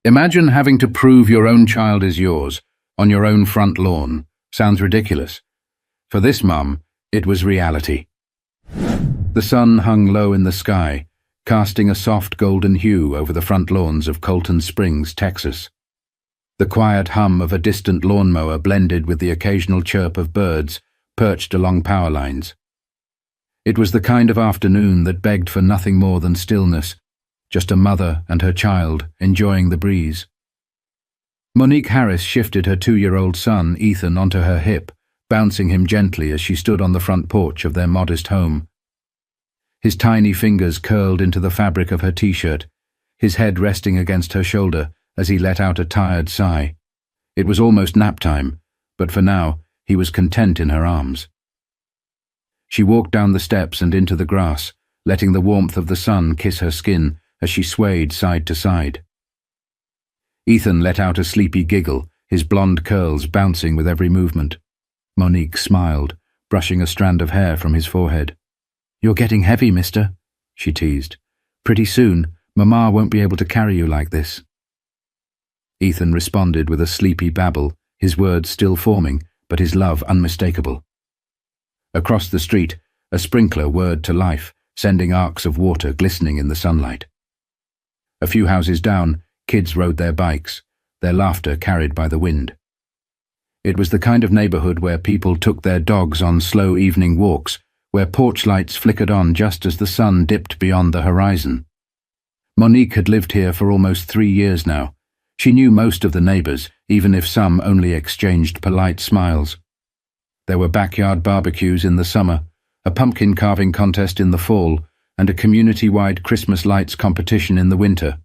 Imagine having to prove your own child is yours, on your own front lawn. Sounds ridiculous. For this mum, it was reality. The sun hung low in the sky, casting a soft golden hue over the front lawns of Colton Springs, Texas. The quiet hum of a distant lawnmower blended with the occasional chirp of birds perched along power lines. It was the kind of afternoon that begged for nothing more than stillness, just a mother and her child enjoying the breeze. Monique Harris shifted her 2-year-old son, Ethan, onto her hip, bouncing him gently as she stood on the front porch of their modest home. His tiny fingers curled into the fabric of her t-shirt, his head resting against her shoulder as he let out a tired sigh. It was almost nap time, but for now he was content in her arms. She walked down the steps and into the grass, letting the warmth of the sun kiss her skin as she swayed side to side. Ethan let out a sleepy giggle, his blonde curls bouncing with every movement. Monique smiled, brushing a strand of hair from his forehead. "You're getting heavy, mister," she teased. "Pretty soon, Mama won't be able to carry you like this." Ethan responded with a sleepy babble, his words still forming, but his love unmistakable. Across the street, a sprinkler whirred to life, sending arcs of water glistening in the sunlight. A few houses down, kids rode their bikes, their laughter carried by the wind. It was the kind of neighborhood where people took their dogs on slow evening walks, where porch lights flickered on just as the sun dipped beyond the horizon. Monique had lived here for almost 3 years now. She knew most of the neighbors, even if some only exchanged polite smiles. There were backyard barbecues in the summer, a pumpkin carving contest in the fall, and a community-wide Christmas lights competition in the winter.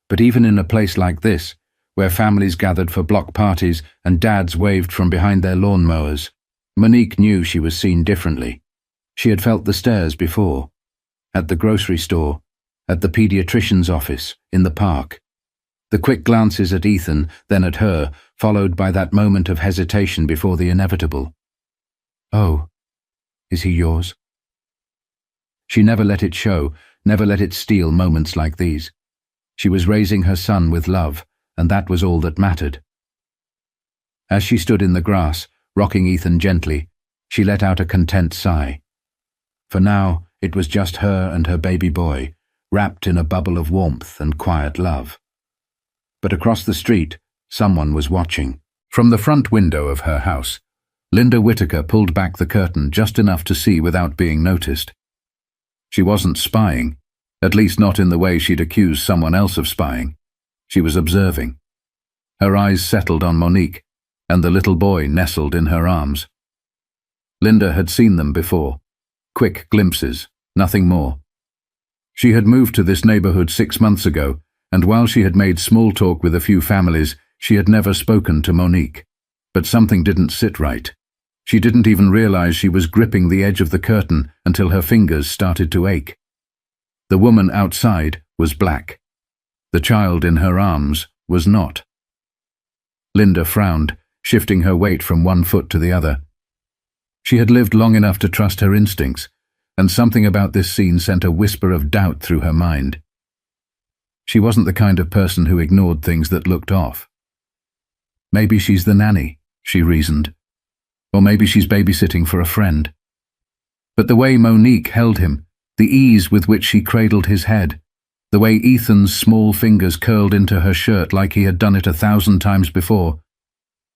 But even in a place like this, where families gathered for block parties and dads waved from behind their lawnmowers, Monique knew she was seen differently. She had felt the stares before. At the grocery store, at the pediatrician's office, in the park. The quick glances at Ethan, then at her, followed by that moment of hesitation before the inevitable. "Oh, is he yours?" She never let it show, never let it steal moments like these. She was raising her son with love, and that was all that mattered. As she stood in the grass, rocking Ethan gently, she let out a content sigh. For now, it was just her and her baby boy, wrapped in a bubble of warmth and quiet love. But across the street, someone was watching. From the front window of her house, Linda Whitaker pulled back the curtain just enough to see without being noticed. She wasn't spying, at least not in the way she'd accused someone else of spying. She was observing. Her eyes settled on Monique, and the little boy nestled in her arms. Linda had seen them before. Quick glimpses, nothing more. She had moved to this neighborhood 6 months ago, and while she had made small talk with a few families, she had never spoken to Monique. But something didn't sit right. She didn't even realize she was gripping the edge of the curtain until her fingers started to ache. The woman outside was black. The child in her arms was not. Linda frowned, shifting her weight from one foot to the other. She had lived long enough to trust her instincts, and something about this scene sent a whisper of doubt through her mind. She wasn't the kind of person who ignored things that looked off. Maybe she's the nanny, she reasoned. Or maybe she's babysitting for a friend. But the way Monique held him, the ease with which she cradled his head, the way Ethan's small fingers curled into her shirt like he had done it 1,000 times before,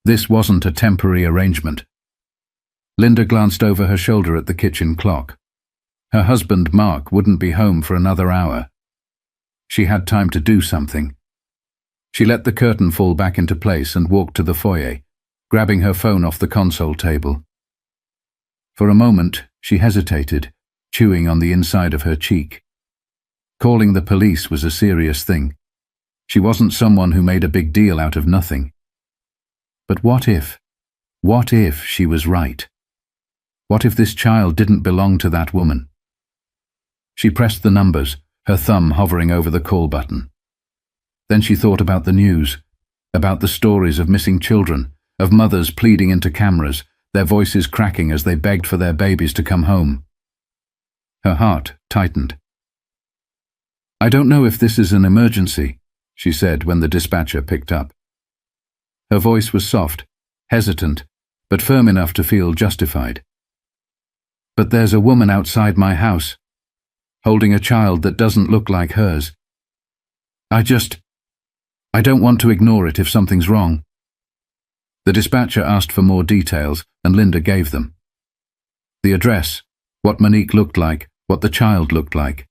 this wasn't a temporary arrangement. Linda glanced over her shoulder at the kitchen clock. Her husband, Mark, wouldn't be home for another hour. She had time to do something. She let the curtain fall back into place and walked to the foyer, grabbing her phone off the console table. For a moment, she hesitated, chewing on the inside of her cheek. Calling the police was a serious thing. She wasn't someone who made a big deal out of nothing. But what if she was right? What if this child didn't belong to that woman? She pressed the numbers, her thumb hovering over the call button. Then she thought about the news, about the stories of missing children, of mothers pleading into cameras, their voices cracking as they begged for their babies to come home. Her heart tightened. "I don't know if this is an emergency," she said when the dispatcher picked up. Her voice was soft, hesitant, but firm enough to feel justified. "But there's a woman outside my house, holding a child that doesn't look like hers. I don't want to ignore it if something's wrong." The dispatcher asked for more details, and Linda gave them. The address, what Monique looked like, what the child looked like.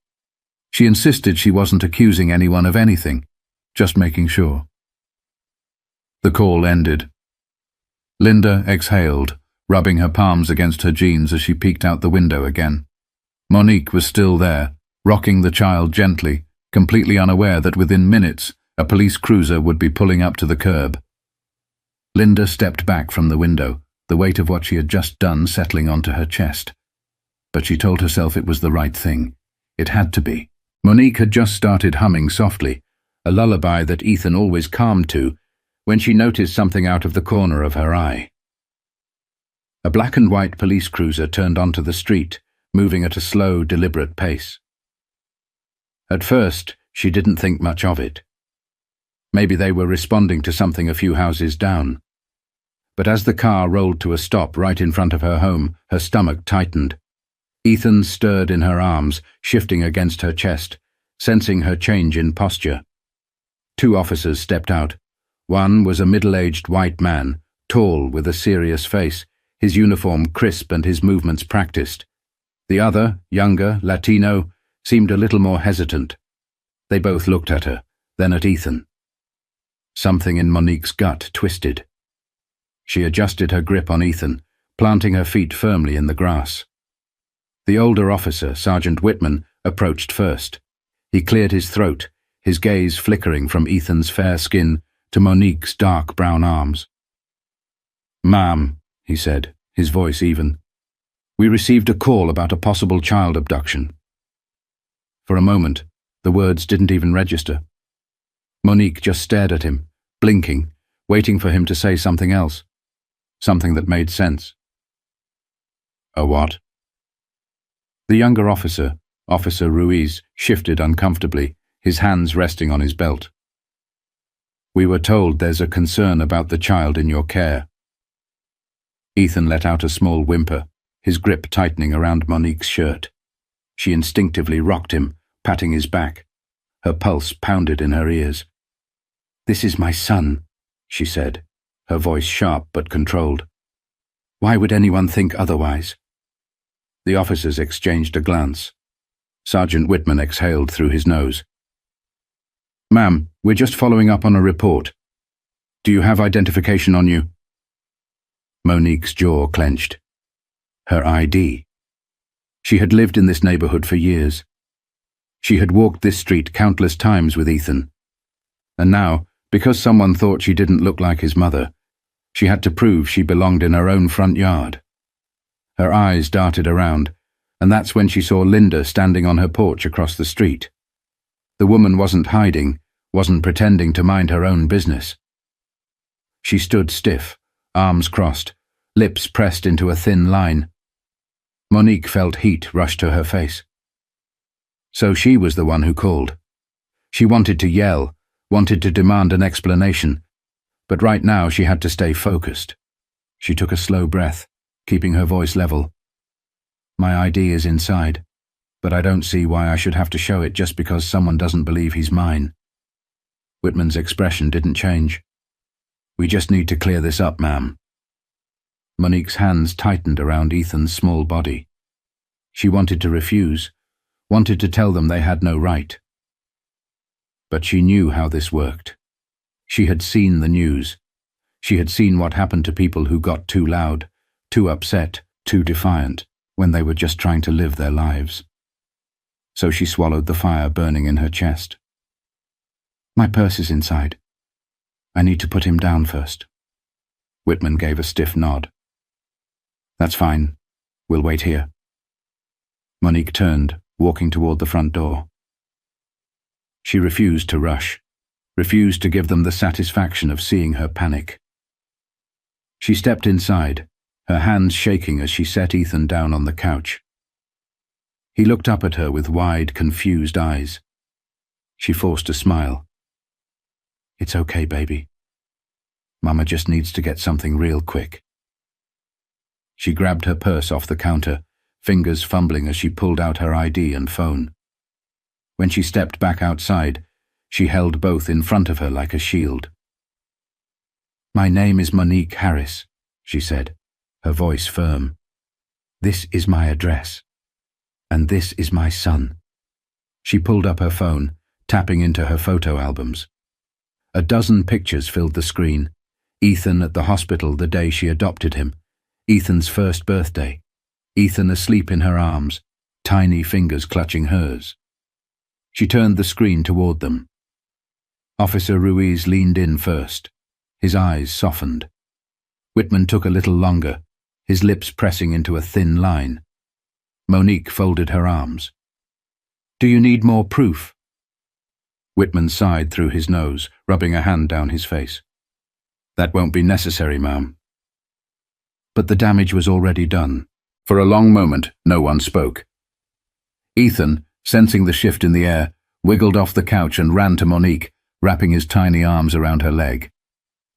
She insisted she wasn't accusing anyone of anything, just making sure. The call ended. Linda exhaled, rubbing her palms against her jeans as she peeked out the window again. Monique was still there, rocking the child gently, completely unaware that within minutes a police cruiser would be pulling up to the curb. Linda stepped back from the window, the weight of what she had just done settling onto her chest. But she told herself it was the right thing. It had to be. Monique had just started humming softly, a lullaby that Ethan always calmed to, when she noticed something out of the corner of her eye. A black and white police cruiser turned onto the street, moving at a slow, deliberate pace. At first, she didn't think much of it. Maybe they were responding to something a few houses down. But as the car rolled to a stop right in front of her home, her stomach tightened. Ethan stirred in her arms, shifting against her chest, sensing her change in posture. Two officers stepped out. One was a middle-aged white man, tall with a serious face, his uniform crisp and his movements practiced. The other, younger, Latino, seemed a little more hesitant. They both looked at her, then at Ethan. Something in Monique's gut twisted. She adjusted her grip on Ethan, planting her feet firmly in the grass. The older officer, Sergeant Whitman, approached first. He cleared his throat, his gaze flickering from Ethan's fair skin to Monique's dark brown arms. "Ma'am," he said, his voice even, "we received a call about a possible child abduction." For a moment, the words didn't even register. Monique just stared at him, blinking, waiting for him to say something else, something that made sense. "A what?" The younger officer, Officer Ruiz, shifted uncomfortably, his hands resting on his belt. "We were told there's a concern about the child in your care." Ethan let out a small whimper, his grip tightening around Monique's shirt. She instinctively rocked him, patting his back. Her pulse pounded in her ears. "This is my son," she said, her voice sharp but controlled. "Why would anyone think otherwise?" The officers exchanged a glance. Sergeant Whitman exhaled through his nose. "Ma'am, we're just following up on a report. Do you have identification on you?" Monique's jaw clenched. Her ID. She had lived in this neighborhood for years. She had walked this street countless times with Ethan. And now, because someone thought she didn't look like his mother, she had to prove she belonged in her own front yard. Her eyes darted around, and that's when she saw Linda standing on her porch across the street. The woman wasn't hiding, wasn't pretending to mind her own business. She stood stiff, arms crossed, lips pressed into a thin line. Monique felt heat rush to her face. So she was the one who called. She wanted to yell, wanted to demand an explanation, but right now she had to stay focused. She took a slow breath, keeping her voice level. "My ID is inside, but I don't see why I should have to show it just because someone doesn't believe he's mine." Whitman's expression didn't change. "We just need to clear this up, ma'am." Monique's hands tightened around Ethan's small body. She wanted to refuse, wanted to tell them they had no right. But she knew how this worked. She had seen the news. She had seen what happened to people who got too loud, too upset, too defiant, when they were just trying to live their lives. So she swallowed the fire burning in her chest. "My purse is inside. I need to put him down first." Whitman gave a stiff nod. "That's fine. We'll wait here." Monique turned, walking toward the front door. She refused to rush, refused to give them the satisfaction of seeing her panic. She stepped inside, her hands shaking as she set Ethan down on the couch. He looked up at her with wide, confused eyes. She forced a smile. It's okay, baby. Mama just needs to get something real quick. She grabbed her purse off the counter, fingers fumbling as she pulled out her ID and phone. When she stepped back outside, she held both in front of her like a shield. "My name is Monique Harris," she said, her voice firm. "This is my address. And this is my son." She pulled up her phone, tapping into her photo albums. A dozen pictures filled the screen. Ethan at the hospital the day she adopted him. Ethan's first birthday. Ethan asleep in her arms, tiny fingers clutching hers. She turned the screen toward them. Officer Ruiz leaned in first. His eyes softened. Whitman took a little longer, his lips pressing into a thin line. Monique folded her arms. "Do you need more proof?" Whitman sighed through his nose, rubbing a hand down his face. "That won't be necessary, ma'am." But the damage was already done. For a long moment, no one spoke. Ethan, sensing the shift in the air, wiggled off the couch and ran to Monique, wrapping his tiny arms around her leg.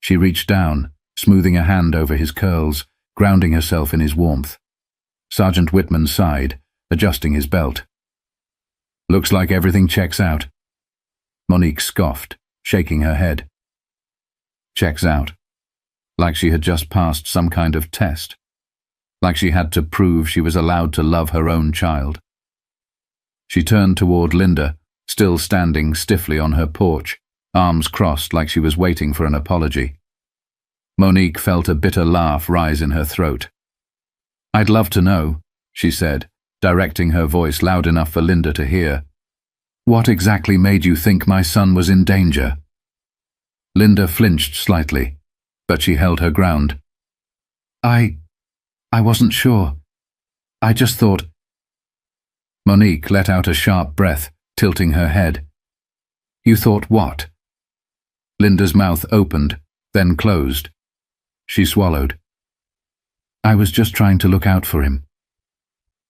She reached down, smoothing a hand over his curls, grounding herself in his warmth. Sergeant Whitman sighed, adjusting his belt. "Looks like everything checks out." Monique scoffed, shaking her head. Checks out. Like she had just passed some kind of test. Like she had to prove she was allowed to love her own child. She turned toward Linda, still standing stiffly on her porch, arms crossed like she was waiting for an apology. Monique felt a bitter laugh rise in her throat. "I'd love to know," she said, directing her voice loud enough for Linda to hear. "What exactly made you think my son was in danger?" Linda flinched slightly, but she held her ground. I wasn't sure. I just thought—" Monique let out a sharp breath, tilting her head. "You thought what?" Linda's mouth opened, then closed. She swallowed. "I was just trying to look out for him."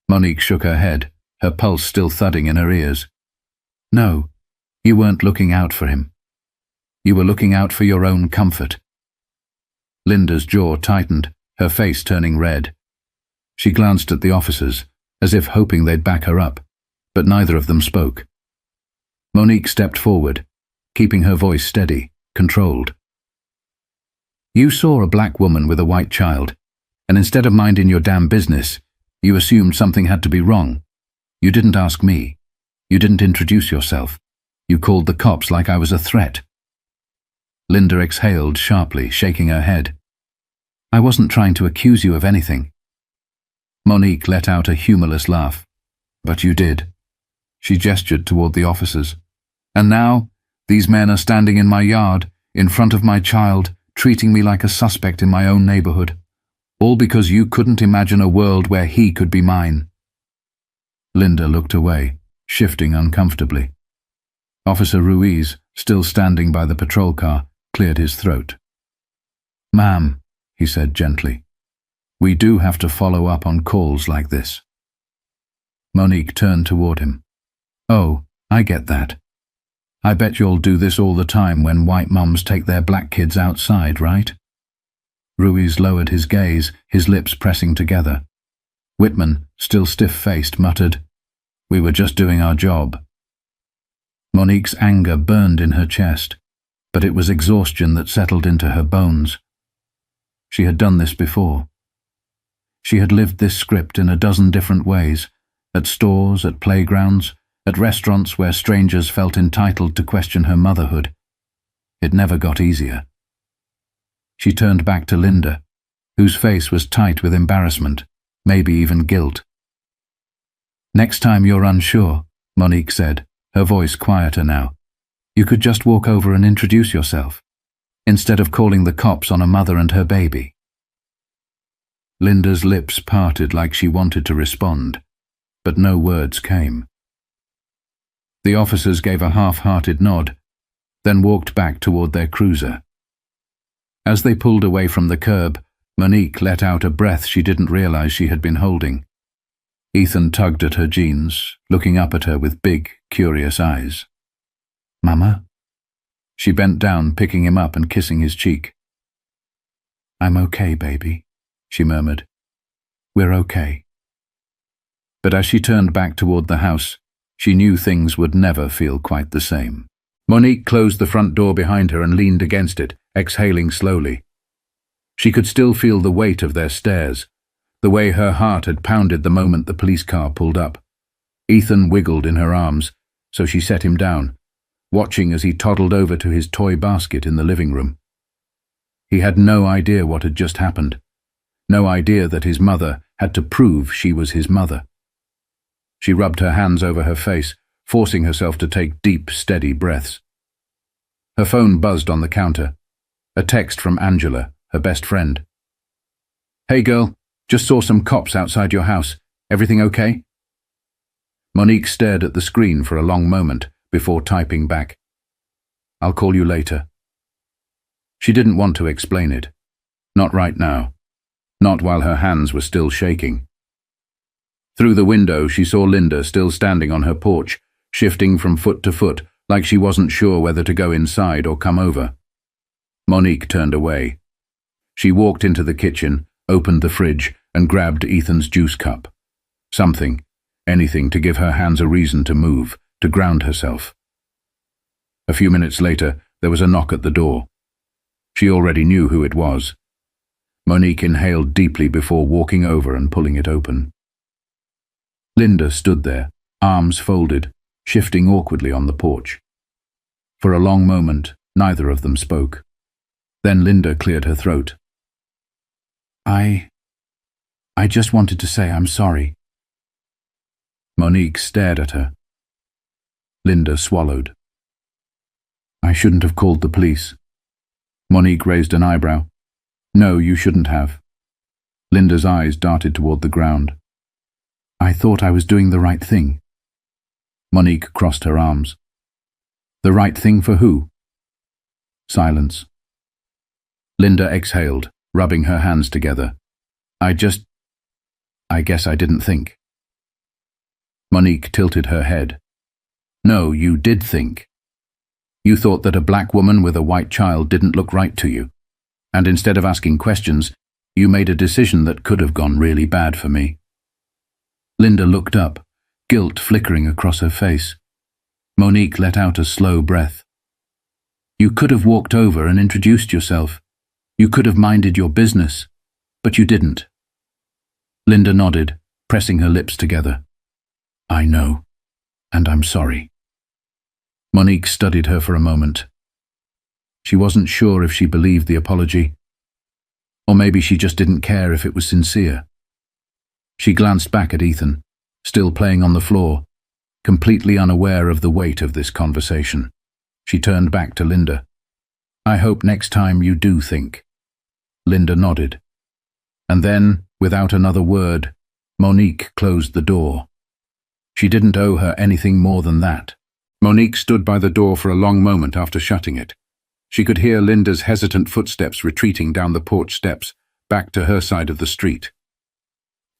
Monique shook her head, her pulse still thudding in her ears. "No, you weren't looking out for him. You were looking out for your own comfort." Linda's jaw tightened, her face turning red. She glanced at the officers, as if hoping they'd back her up, but neither of them spoke. Monique stepped forward, keeping her voice steady, controlled. "You saw a black woman with a white child, and instead of minding your damn business, you assumed something had to be wrong. You didn't ask me. You didn't introduce yourself. You called the cops like I was a threat." Linda exhaled sharply, shaking her head. "I wasn't trying to accuse you of anything." Monique let out a humorless laugh. "But you did." She gestured toward the officers. "And now, these men are standing in my yard, in front of my child, treating me like a suspect in my own neighborhood. All because you couldn't imagine a world where he could be mine." Linda looked away, shifting uncomfortably. Officer Ruiz, still standing by the patrol car, cleared his throat. "Ma'am," he said gently, "we do have to follow up on calls like this." Monique turned toward him. "Oh, I get that. I bet you'll do this all the time when white mums take their black kids outside, right?" Ruiz lowered his gaze, his lips pressing together. Whitman, still stiff-faced, muttered, "We were just doing our job." Monique's anger burned in her chest, but it was exhaustion that settled into her bones. She had done this before. She had lived this script in a dozen different ways, at stores, at playgrounds, at restaurants where strangers felt entitled to question her motherhood. It never got easier. She turned back to Linda, whose face was tight with embarrassment, maybe even guilt. "Next time you're unsure," Monique said, her voice quieter now, "you could just walk over and introduce yourself, instead of calling the cops on a mother and her baby." Linda's lips parted like she wanted to respond, but no words came. The officers gave a half-hearted nod, then walked back toward their cruiser. As they pulled away from the curb, Monique let out a breath she didn't realize she had been holding. Ethan tugged at her jeans, looking up at her with big, curious eyes. "Mama?" She bent down, picking him up and kissing his cheek. "I'm okay, baby," she murmured. "We're okay." But as she turned back toward the house, she knew things would never feel quite the same. Monique closed the front door behind her and leaned against it, exhaling slowly. She could still feel the weight of their stares, the way her heart had pounded the moment the police car pulled up. Ethan wiggled in her arms, so she set him down, watching as he toddled over to his toy basket in the living room. He had no idea what had just happened, no idea that his mother had to prove she was his mother. She rubbed her hands over her face, forcing herself to take deep, steady breaths. Her phone buzzed on the counter. A text from Angela, her best friend. "Hey girl, just saw some cops outside your house. Everything okay?" Monique stared at the screen for a long moment before typing back, "I'll call you later." She didn't want to explain it. Not right now. Not while her hands were still shaking. Through the window, she saw Linda still standing on her porch, shifting from foot to foot, like she wasn't sure whether to go inside or come over. Monique turned away. She walked into the kitchen, opened the fridge, and grabbed Ethan's juice cup. Something, anything to give her hands a reason to move, to ground herself. A few minutes later, there was a knock at the door. She already knew who it was. Monique inhaled deeply before walking over and pulling it open. Linda stood there, arms folded, shifting awkwardly on the porch. For a long moment, neither of them spoke. Then Linda cleared her throat. I just wanted to say I'm sorry." Monique stared at her. Linda swallowed. "I shouldn't have called the police." Monique raised an eyebrow. "No, you shouldn't have." Linda's eyes darted toward the ground. "I thought I was doing the right thing." Monique crossed her arms. "The right thing for who?" Silence. Linda exhaled, rubbing her hands together. I guess I didn't think." Monique tilted her head. "No, you did think. You thought that a black woman with a white child didn't look right to you, and instead of asking questions, you made a decision that could have gone really bad for me." Linda looked up, guilt flickering across her face. Monique let out a slow breath. "You could have walked over and introduced yourself. You could have minded your business, but you didn't." Linda nodded, pressing her lips together. "I know, and I'm sorry." Monique studied her for a moment. She wasn't sure if she believed the apology, or maybe she just didn't care if it was sincere. She glanced back at Ethan, still playing on the floor, completely unaware of the weight of this conversation. She turned back to Linda. "I hope next time you do think." Linda nodded. And then, without another word, Monique closed the door. She didn't owe her anything more than that. Monique stood by the door for a long moment after shutting it. She could hear Linda's hesitant footsteps retreating down the porch steps, back to her side of the street.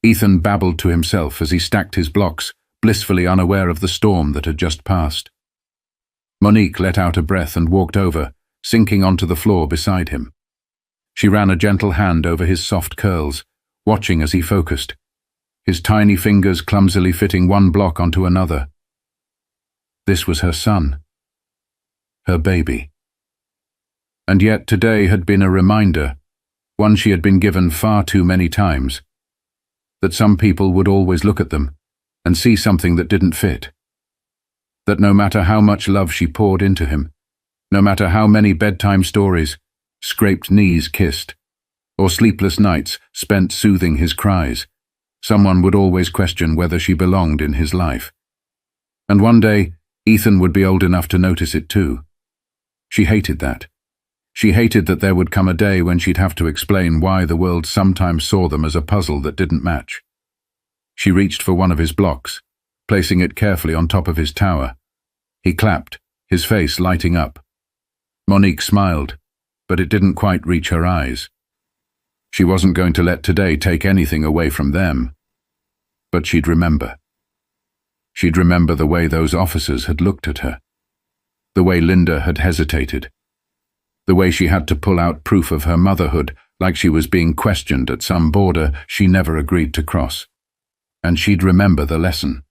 Ethan babbled to himself as he stacked his blocks, blissfully unaware of the storm that had just passed. Monique let out a breath and walked over, sinking onto the floor beside him. She ran a gentle hand over his soft curls, watching as he focused, his tiny fingers clumsily fitting one block onto another. This was her son, her baby. And yet today had been a reminder, one she had been given far too many times, that some people would always look at them and see something that didn't fit. That no matter how much love she poured into him, no matter how many bedtime stories, scraped knees kissed, or sleepless nights spent soothing his cries, someone would always question whether she belonged in his life. And one day, Ethan would be old enough to notice it too. She hated that. She hated that there would come a day when she'd have to explain why the world sometimes saw them as a puzzle that didn't match. She reached for one of his blocks, placing it carefully on top of his tower. He clapped, his face lighting up. Monique smiled, but it didn't quite reach her eyes. She wasn't going to let today take anything away from them. But she'd remember. She'd remember the way those officers had looked at her. The way Linda had hesitated. The way she had to pull out proof of her motherhood like she was being questioned at some border she never agreed to cross. And she'd remember the lesson.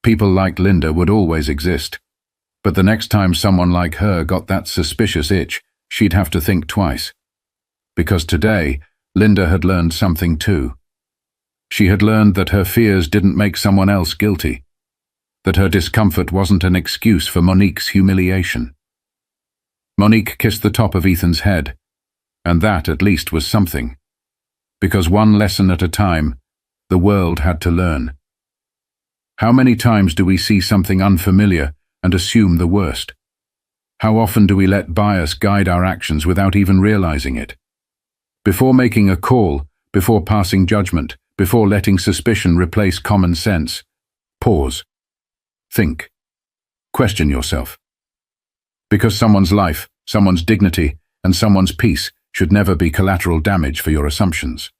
People like Linda would always exist. But the next time someone like her got that suspicious itch, she'd have to think twice. Because today, Linda had learned something too. She had learned that her fears didn't make someone else guilty. That her discomfort wasn't an excuse for Monique's humiliation. Monique kissed the top of Ethan's head, and that at least was something. Because one lesson at a time, the world had to learn. How many times do we see something unfamiliar and assume the worst? How often do we let bias guide our actions without even realizing it? Before making a call, before passing judgment, before letting suspicion replace common sense, pause. Think. Question yourself. Because someone's life, someone's dignity, and someone's peace should never be collateral damage for your assumptions.